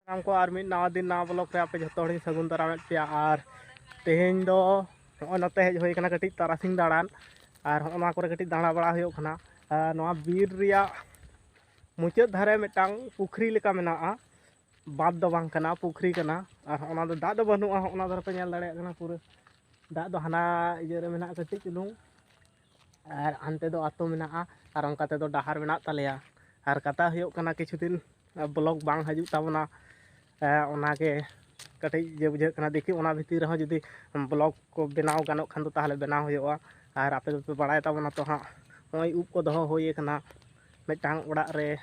को और मिड नवा दिन नवा ब्लॉग रे आपे जो सगुन दारामेद पे और तेहें दो नते हेज होय कना कटिज तारासिंग दाड़ान और होना करे कटिज दाड़ा बड़ा होयो कना नवा बीर रिया मुचाद धारे मिटांग पुखरी लेका मेनाआ बाद दो बांग कना पुखरी कना और होना दो दा दो बनुआ होना दर पे नेल दाड़े कना पूरा दा दो हाना इजे रे मेना कटिज चुलुंग और हानते दो आतो मेनाआ और ओंकाते दो डाहार मेना तालेया और कथा होयो कना किछु दिन ब्लॉग बांग हजू ताबना के कटे जे बुझे कना देखी ओना भीतर रह जुदी ब्लॉग को बनाव गानो खान तो ताहले बनाव होयोआ और आपे तो बड़ाय ताबना तो हाँ ओय उप को दोहो होय कना मिटांग ओड़ा रे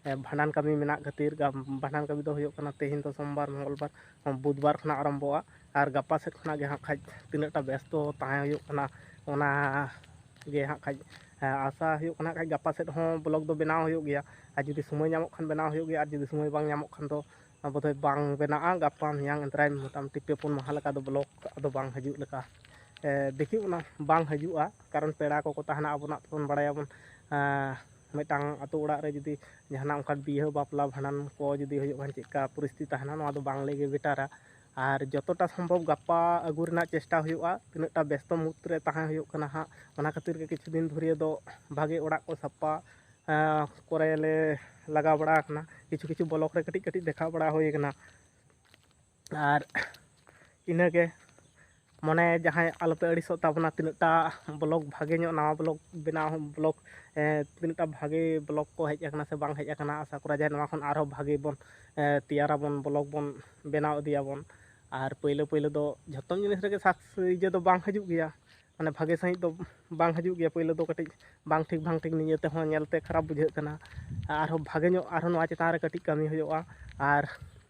भांडान कमी मेना खातिर भांडान कमी दो होयो कना तेहिन तो सोमवार मंगलवार बुधवार खना आरंभोआ और गप्पा सेट खना गे हाँ खाज तिनाटा व्यस्त ताहे होयो कना ओना गे हाँ खाज आशा होयो कना खाज गप्पा सेट हो ब्लॉग दो बनाव होयो गया और जुदी समय नामो खान बनाव होयो गया और जुदी समय बांग नामो खान तो बोधय बांग बेना गप्पा मियांग अंतराय मोटामुटी पे पुन माह लका दो ब्लॉग दो बांग हजू लका देखी ओना बांग हजूआ कारण पेड़ा को ताहना आबोना बन बड़ायाबन मिटांग आतो ओड़ा रे जुदी जहाना उनका बिहा बापला भांडान को जुदी होयो खान चेका परिस्थिति ताहना नोआ दो बांग लेगे बेटारा और जतटा संभव गप्पा अगु रेना चेष्टा होयोआ तिनाटा व्यस्त मुहूर्त रे ताहे होयो कना हा ओना खातिर के किछु दिन धरिया दो भागे ओड़ा को सप्पा करे ले लगा बड़ा कना किछु किछु ब्लॉक रे कटिज कटिज देखा बड़ा होय कना और इना के मने जहां आलोपे अड़िसो ताबना तिनाटा ब्लॉग भागे नो नवा ब्लॉग बनाव ब्लॉग तिनाटा भागे ब्लॉग को हेज अकना से बांग हेज अकना आशा करा जाय नवा खन आरो भागे बन तैयारा बन ब्लॉग बन बनाव दिया बन और पहले पहले दो जतन जिनिस रे साक्स इजे दो बांग हजू गया माने भागे सही दो बांग हजू गया पहले दो कटिज बांग ठीक नियते हो नेलते खराब बुझे कना आरो भागे नो आरो नवा चेतान रे कटिज कमी होयोआ और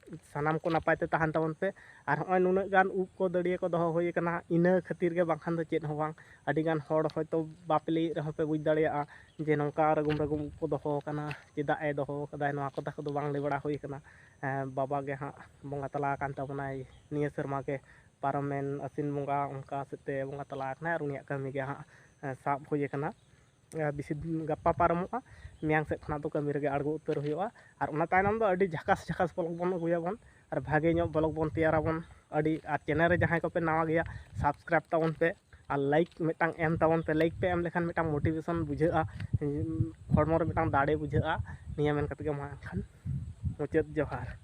सानाम को नपायते ताहन ताबन पे और हय नुना गान उप को दड़िए को दोहो होय कना इना खातिर के बांखान दो चेत हो बांग अडी गान हड़ हयतो बापे लई रहो पे बुझ दाड़िया जे नोंका रगुम रगुम उप को दोहो कना चेदा ए दोहो कदाय नवा कथा को दो बांग ले बड़ा होय कना बाबा गे हाँ बंगा तला कान ताबनाय निया शर्मा के पारमेन असिन बंगा उनका सेते बंगा तला कना और उनिया कमी गे हाँ साब होय कना बिसि गप्पा पारमोआ मियांग से खना तो कमी रे आड़गो उतर होयोआ और ओना तायनम दो अडी झकास झकास ब्लॉग बन अगुयाबन और भागे नो ब्लॉग बन तैयाराबन अडी और चैनल रे जहां को पे नवा गया सब्सक्राइब ताबन पे और लाइक मिटांग एम ताबन पे लाइक पे एम लेखान मिटांग मोटिवेशन बुझाआ हड़मो रे मिटांग दाड़े बुझाआ निया मेन कते गे मा खान मुचाद जोहार।